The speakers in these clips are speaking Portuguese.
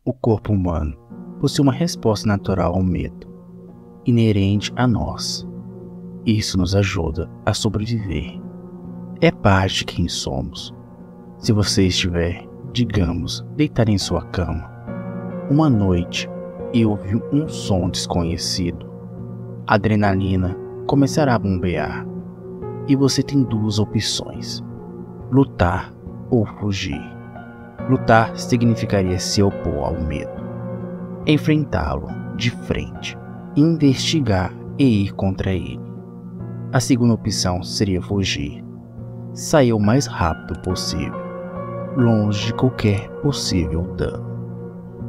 O corpo humano possui uma resposta natural ao medo, inerente a nós. Isso nos ajuda a sobreviver. É parte de quem somos. Se você estiver, digamos, deitado em sua cama, uma noite e ouvir um som desconhecido, a adrenalina começará a bombear e você tem duas opções: lutar ou fugir. Lutar significaria se opor ao medo, enfrentá-lo de frente, investigar e ir contra ele. A segunda opção seria fugir, sair o mais rápido possível, longe de qualquer possível dano.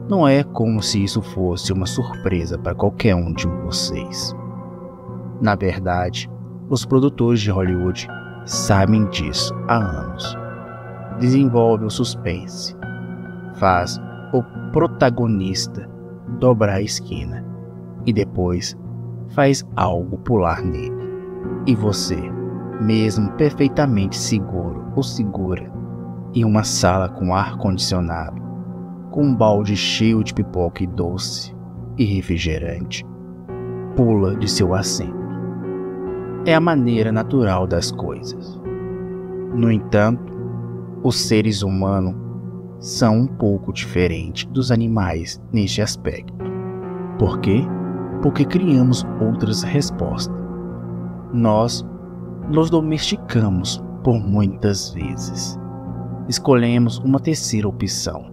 Não é como se isso fosse uma surpresa para qualquer um de vocês. Na verdade, os produtores de Hollywood sabem disso há anos. Desenvolve o suspense, faz o protagonista dobrar a esquina e depois faz algo pular nele. E você, mesmo perfeitamente seguro ou segura, em uma sala com ar-condicionado, com um balde cheio de pipoca e doce e refrigerante, pula de seu assento. É a maneira natural das coisas. No entanto, os seres humanos são um pouco diferentes dos animais neste aspecto. Por quê? Porque criamos outras respostas. Nós nos domesticamos por muitas vezes. Escolhemos uma terceira opção: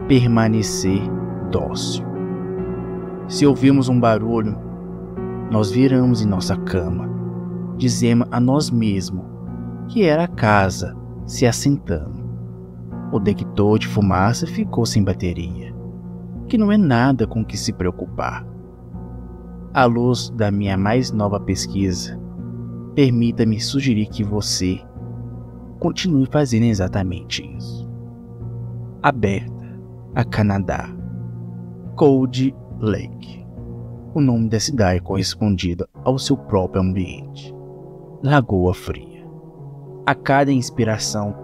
permanecer dócil. Se ouvirmos um barulho, nós viramos em nossa cama, dizemos a nós mesmos que era a casa se assentando. O detector de fumaça ficou sem bateria, que não é nada com que se preocupar. À luz da minha mais nova pesquisa, permita-me sugerir que você continue fazendo exatamente isso. Aberta a Canadá. Cold Lake. O nome da cidade correspondido ao seu próprio ambiente. Lagoa Fria. A cada inspiração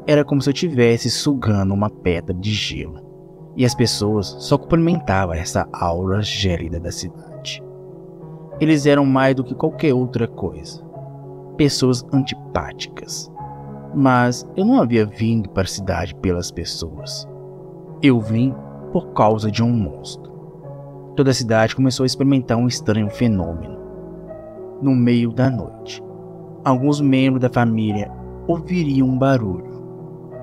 era como se eu estivesse sugando uma pedra de gelo, e as pessoas só complementavam essa aura gélida da cidade. Eles eram mais do que qualquer outra coisa, pessoas antipáticas. Mas eu não havia vindo para a cidade pelas pessoas. Eu vim por causa de um monstro. Toda a cidade começou a experimentar um estranho fenômeno. No meio da noite, alguns membros da família ouviriam um barulho,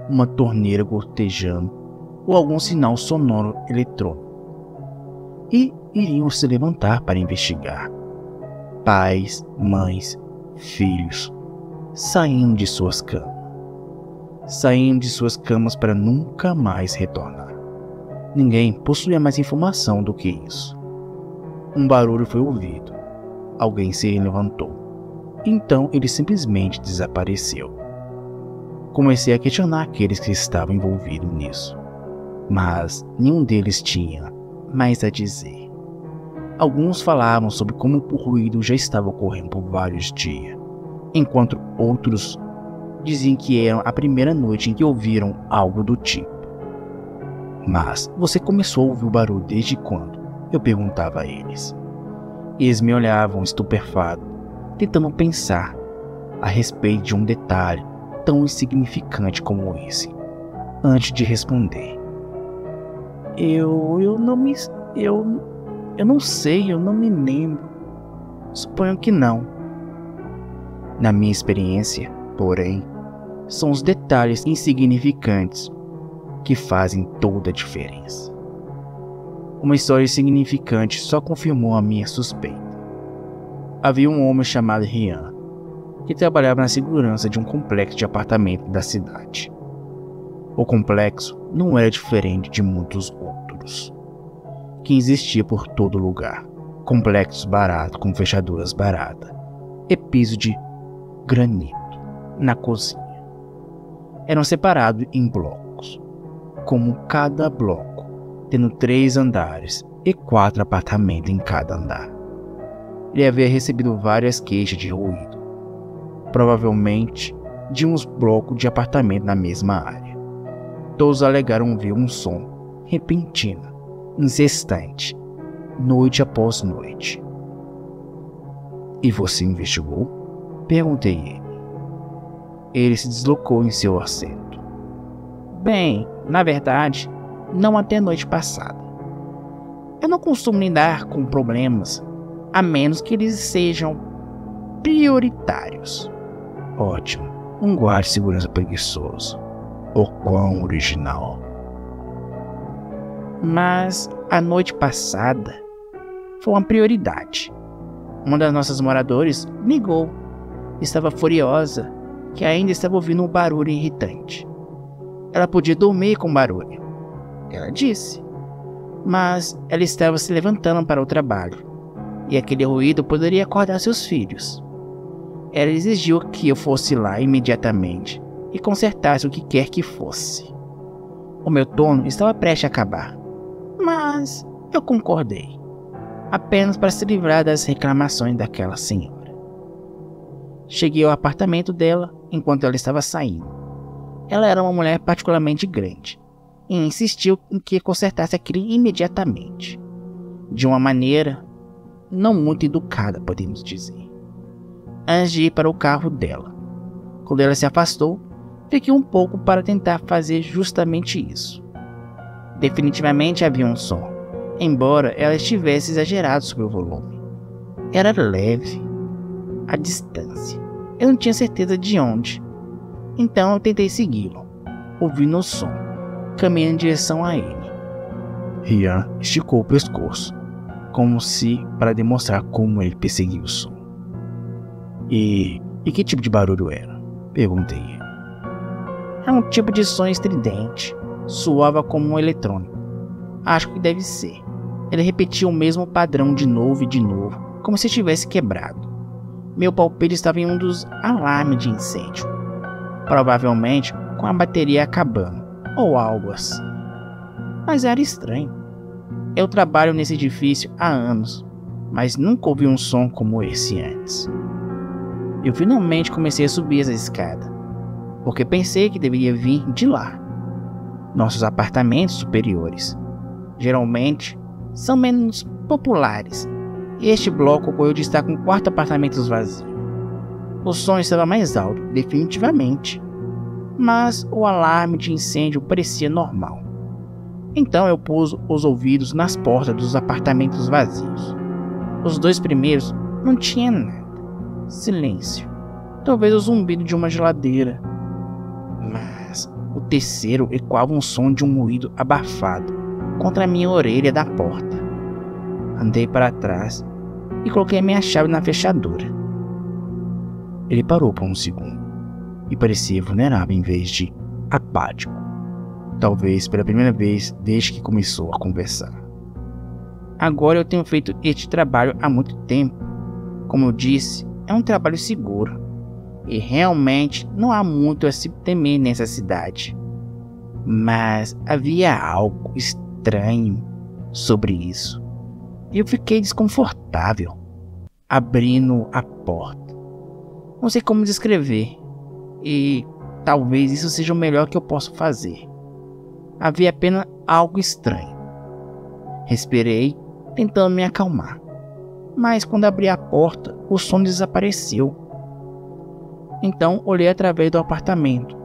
uma torneira gotejando ou algum sinal sonoro eletrônico, e iriam se levantar para investigar. Pais, mães, filhos, saindo de suas camas para nunca mais retornar. Ninguém possuía mais informação do que isso. Um barulho foi ouvido. Alguém se levantou. Então ele simplesmente desapareceu. Comecei a questionar aqueles que estavam envolvidos nisso, mas nenhum deles tinha mais a dizer. Alguns falavam sobre como o ruído já estava ocorrendo por vários dias, enquanto outros diziam que era a primeira noite em que ouviram algo do tipo. Mas você começou a ouvir o barulho desde quando? Eu perguntava a eles. Eles me olhavam estupefatos, tentando pensar a respeito de um detalhe tão insignificante como esse, antes de responder. Eu não sei, eu não me lembro. Suponho que não. Na minha experiência, porém, são os detalhes insignificantes que fazem toda a diferença. Uma história insignificante só confirmou a minha suspeita. Havia um homem chamado Rian, que trabalhava na segurança de um complexo de apartamentos da cidade. O complexo não era diferente de muitos outros, que existia por todo lugar. Complexos baratos com fechaduras baratas e piso de granito na cozinha. Eram separados em blocos, como cada bloco tendo 3 andares e 4 apartamentos em cada andar. Ele havia recebido várias queixas de ruído, provavelmente de uns blocos de apartamento na mesma área. Todos alegaram ver um som repentina, incessante, noite após noite. E você investigou? Perguntei ele. Ele se deslocou em seu assento. Bem, na verdade, não até a noite passada. Eu não costumo lidar com problemas, a menos que eles sejam prioritários. Ótimo, um guarda de segurança preguiçoso. O quão original. Mas a noite passada foi uma prioridade. Uma das nossas moradores ligou. Estava furiosa que ainda estava ouvindo um barulho irritante. Ela podia dormir com barulho, ela disse. Mas ela estava se levantando para o trabalho, e aquele ruído poderia acordar seus filhos. Ela exigiu que eu fosse lá imediatamente e consertasse o que quer que fosse. O meu turno estava prestes a acabar, mas eu concordei, apenas para se livrar das reclamações daquela senhora. Cheguei ao apartamento dela enquanto ela estava saindo. Ela era uma mulher particularmente grande e insistiu em que consertasse aquilo imediatamente, de uma maneira não muito educada, podemos dizer. Antes de ir para o carro dela, quando ela se afastou, fiquei um pouco para tentar fazer justamente isso. Definitivamente havia um som, embora ela estivesse exagerado sobre o volume. Era leve, a distância. Eu não tinha certeza de onde, então eu tentei segui-lo, ouvindo o som, caminhando em direção a ele. Rian esticou o pescoço, como se para demonstrar como ele perseguia o som. E que tipo de barulho era? Perguntei ele. É um tipo de som estridente, soava como um eletrônico. Acho que deve ser. Ele repetia o mesmo padrão de novo e de novo, como se estivesse quebrado. Meu palpite estava em um dos alarmes de incêndio, provavelmente com a bateria acabando, ou algo assim. Mas era estranho. Eu trabalho nesse edifício há anos, mas nunca ouvi um som como esse antes. Eu finalmente comecei a subir essa escada, porque pensei que deveria vir de lá. Nossos apartamentos superiores, geralmente, são menos populares, e este bloco ocorreu de estar com 4 apartamentos vazios. O som estava mais alto, definitivamente, mas o alarme de incêndio parecia normal. Então eu pus os ouvidos nas portas dos apartamentos vazios. Os 2 primeiros não tinham nada. Silêncio. Talvez o zumbido de uma geladeira. Mas o terceiro ecoava um som de um moído abafado contra a minha orelha da porta. Andei para trás e coloquei minha chave na fechadura. Ele parou por um segundo e parecia vulnerável em vez de apático. Talvez pela primeira vez desde que começou a conversar. Agora eu tenho feito este trabalho há muito tempo. Como eu disse, é um trabalho seguro. E realmente não há muito a se temer nessa cidade. Mas havia algo estranho sobre isso. E eu fiquei desconfortável, abrindo a porta. Não sei como descrever. E talvez isso seja o melhor que eu possa fazer. Havia apenas algo estranho. Respirei, tentando me acalmar. Mas quando abri a porta, o som desapareceu. Então olhei através do apartamento.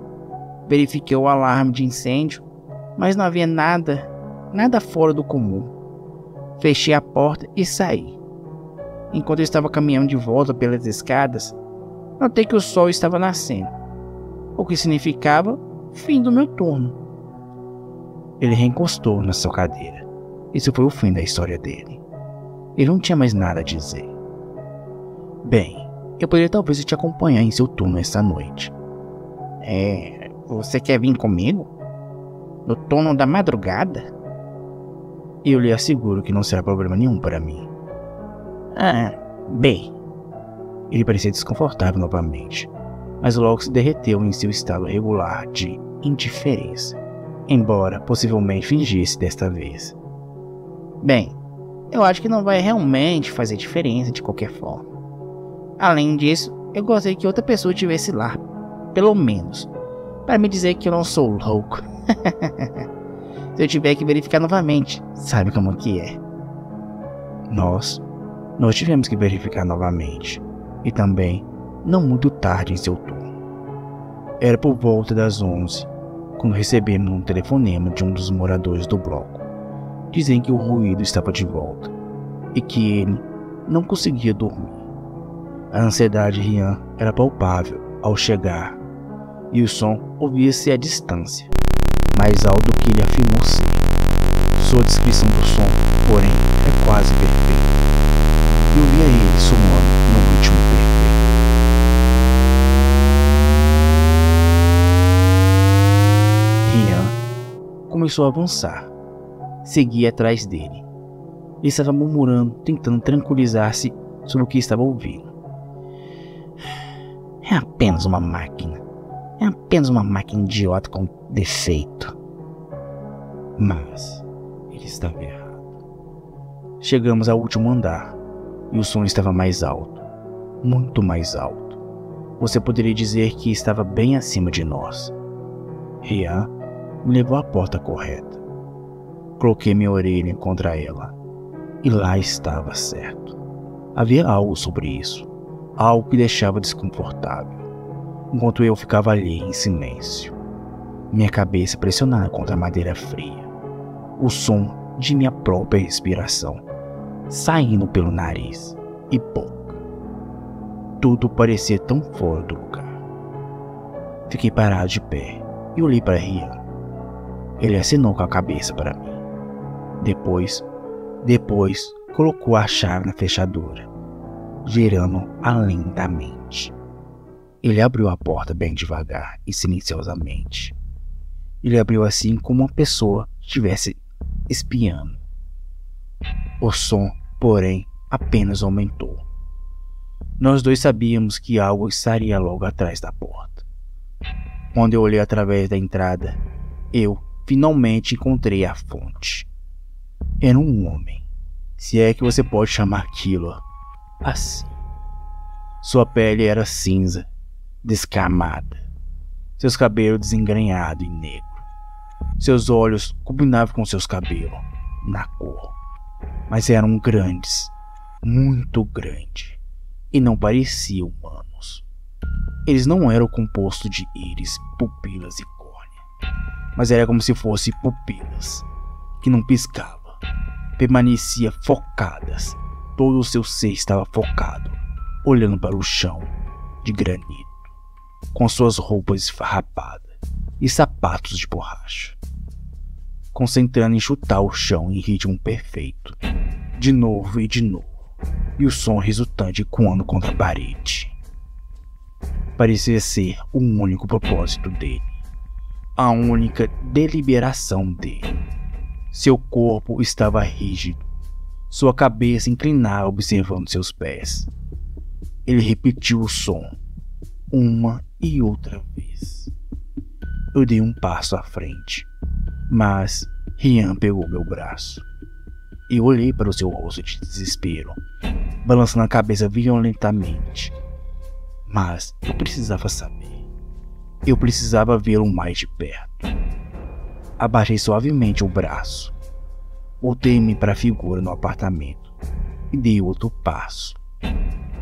Verifiquei o alarme de incêndio, mas não havia nada fora do comum. Fechei a porta e saí. Enquanto eu estava caminhando de volta pelas escadas, notei que o sol estava nascendo, o que significava fim do meu turno. Ele reencostou na sua cadeira. Isso foi o fim da história dele. Ele não tinha mais nada a dizer. Bem, eu poderia talvez te acompanhar em seu turno esta noite. Você quer vir comigo? No turno da madrugada? Eu lhe asseguro que não será problema nenhum para mim. Bem. Ele parecia desconfortável novamente, mas logo se derreteu em seu estado regular de indiferença, embora possivelmente fingisse desta vez. Bem, eu acho que não vai realmente fazer diferença de qualquer forma. Além disso, eu gostaria que outra pessoa estivesse lá, pelo menos, para me dizer que eu não sou louco. se eu tiver que verificar novamente. Sabe como que é? Nós tivemos que verificar novamente. E também, não muito tarde em seu turno. Era por volta das 11, quando recebemos um telefonema de um dos moradores do bloco, dizendo que o ruído estava de volta e que ele não conseguia dormir. A ansiedade de Rian era palpável ao chegar, e o som ouvia-se à distância, mais alto do que ele afirmou ser. Sua descrição do som, porém, é quase perfeita. Eu via ele somando num ritmo perfeito. Rian começou a avançar. Segui atrás dele. Ele estava murmurando, tentando tranquilizar-se sobre o que estava ouvindo. É apenas uma máquina. É apenas uma máquina idiota com defeito. Mas ele estava errado. Chegamos ao último andar e o som estava mais alto. Muito mais alto. Você poderia dizer que estava bem acima de nós. Rian me levou à porta correta. Coloquei minha orelha contra ela. E lá estava certo. Havia algo sobre isso. Algo que deixava desconfortável. Enquanto eu ficava ali em silêncio. Minha cabeça pressionada contra a madeira fria. O som de minha própria respiração saindo pelo nariz e boca. Tudo parecia tão fora do lugar. Fiquei parado de pé e olhei para Rian. Ele acenou com a cabeça para mim. Depois colocou a chave na fechadura, girando-a lentamente. Ele abriu a porta bem devagar e silenciosamente. Ele abriu assim como uma pessoa estivesse espiando. O som, porém, apenas aumentou. Nós dois sabíamos que algo estaria logo atrás da porta. Quando eu olhei através da entrada, eu finalmente encontrei a fonte. Era um homem, se é que você pode chamar aquilo assim. Sua pele era cinza, descamada, seus cabelos desengrenhados e negros. Seus olhos combinavam com seus cabelos, na cor, mas eram grandes, muito grandes, e não pareciam humanos. Eles não eram compostos de íris, pupilas e córnea, mas era como se fossem pupilas, que não piscavam, permanecia focadas. Todo o seu ser estava focado, olhando para o chão de granito, com suas roupas esfarrapadas e sapatos de borracha, concentrando em chutar o chão em ritmo perfeito, de novo, e o som resultante ecoando contra a parede. Parecia ser o único propósito dele, a única deliberação dele. Seu corpo estava rígido, sua cabeça inclinada observando seus pés. Ele repetiu o som, uma e outra vez. Eu dei um passo à frente, mas Rian pegou meu braço. Eu olhei para o seu rosto de desespero, balançando a cabeça violentamente. Mas eu precisava saber. Eu precisava vê-lo mais de perto. Abaixei suavemente o braço. Voltei-me para a figura no apartamento e dei outro passo.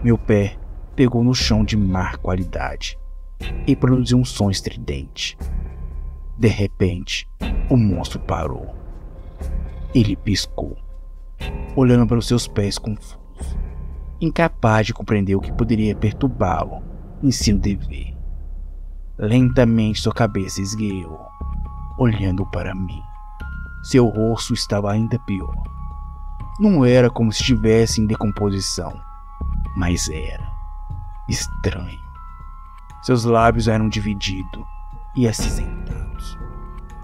Meu pé pegou no chão de má qualidade e produziu um som estridente. De repente, o monstro parou. Ele piscou, olhando para os seus pés confuso, incapaz de compreender o que poderia perturbá-lo em seu dever. Lentamente sua cabeça esgueou, olhando para mim. Seu rosto estava ainda pior. Não era como se estivesse em decomposição, mas era estranho. Seus lábios eram divididos e acinzentados.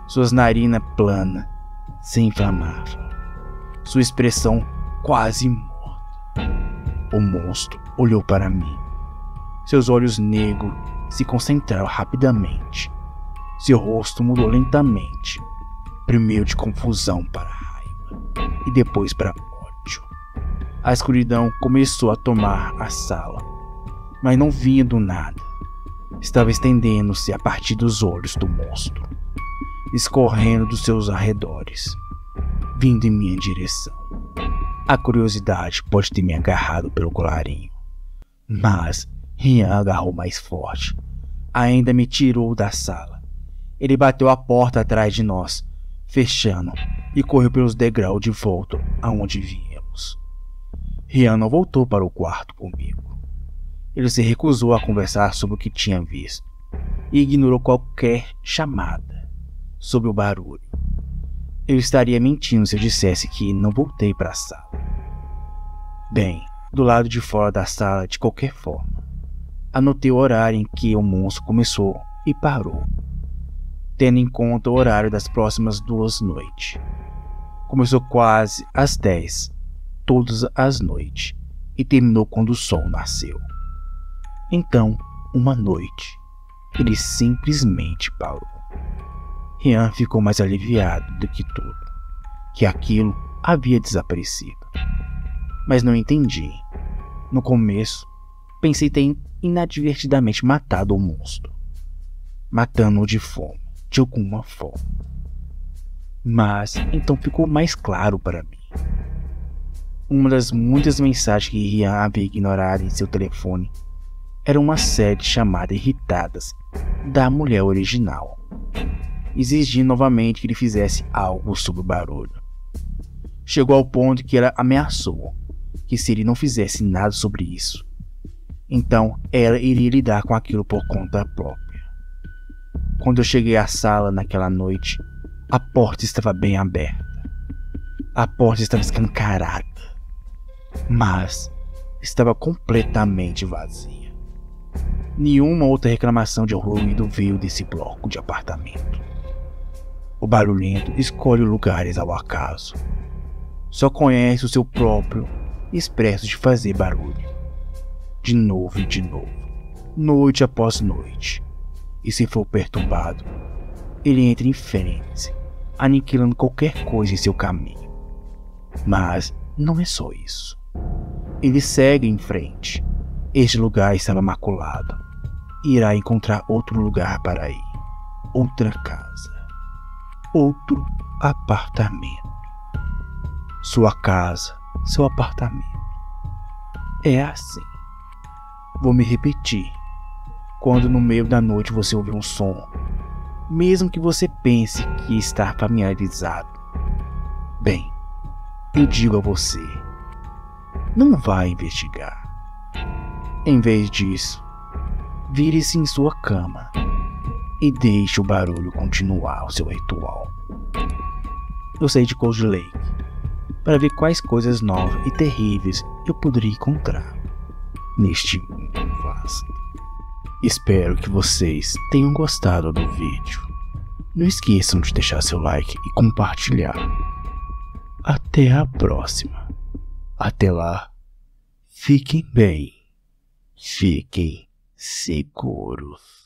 Suas narinas planas se inflamavam. Sua expressão quase morta. O monstro olhou para mim. Seus olhos negros se concentraram rapidamente. Seu rosto mudou lentamente, primeiro de confusão para raiva e depois para ódio. A escuridão começou a tomar a sala, mas não vinha do nada. Estava estendendo-se a partir dos olhos do monstro. escorrendo dos seus arredores, vindo em minha direção. A curiosidade pode ter me agarrado pelo colarinho, mas Rian agarrou mais forte. Ainda me tirou da sala. Ele bateu a porta atrás de nós, fechando, e correu pelos degraus de volta aonde viemos. Rian não voltou para o quarto comigo. Ele se recusou a conversar sobre o que tinha visto e ignorou qualquer chamada sobre o barulho. Eu estaria mentindo se eu dissesse que não voltei para a sala. Bem, do lado de fora da sala, de qualquer forma, anotei o horário em que o monstro começou e parou, tendo em conta o horário das próximas 2 noites. Começou quase às 10, todas as noites, e terminou quando o sol nasceu. Então, uma noite, ele simplesmente parou. Rian ficou mais aliviado do que tudo, que aquilo havia desaparecido. Mas não entendi. No começo, pensei ter inadvertidamente matado o monstro, matando-o de fome, de alguma forma. Mas então ficou mais claro para mim. Uma das muitas mensagens que Rian havia ignorado em seu telefone era uma série chamada Irritadas da mulher original, exigindo novamente que ele fizesse algo sobre o barulho. Chegou ao ponto que ela ameaçou que se ele não fizesse nada sobre isso, então ela iria lidar com aquilo por conta própria. Quando eu cheguei à sala naquela noite, a porta estava bem aberta. A porta estava escancarada, mas estava completamente vazia. Nenhuma outra reclamação de ruído veio desse bloco de apartamento. O barulhento escolhe lugares ao acaso. Só conhece o seu próprio expresso de fazer barulho. De novo e de novo, noite após noite. E se for perturbado, ele entra em frenesi, aniquilando qualquer coisa em seu caminho. Mas não é só isso. Ele segue em frente. Este lugar estava maculado. Irá encontrar outro lugar para ir. Outra casa. Outro apartamento. Sua casa, seu apartamento. É assim. Vou me repetir. Quando no meio da noite você ouvir um som, mesmo que você pense que está familiarizado, bem, eu digo a você, não vá investigar. Em vez disso, vire-se em sua cama e deixe o barulho continuar o seu ritual. Eu saí de Cold Lake para ver quais coisas novas e terríveis eu poderia encontrar neste mundo vasto. Espero que vocês tenham gostado do vídeo. Não esqueçam de deixar seu like e compartilhar. Até a próxima. Até lá, fiquem bem. Fiquem seguros.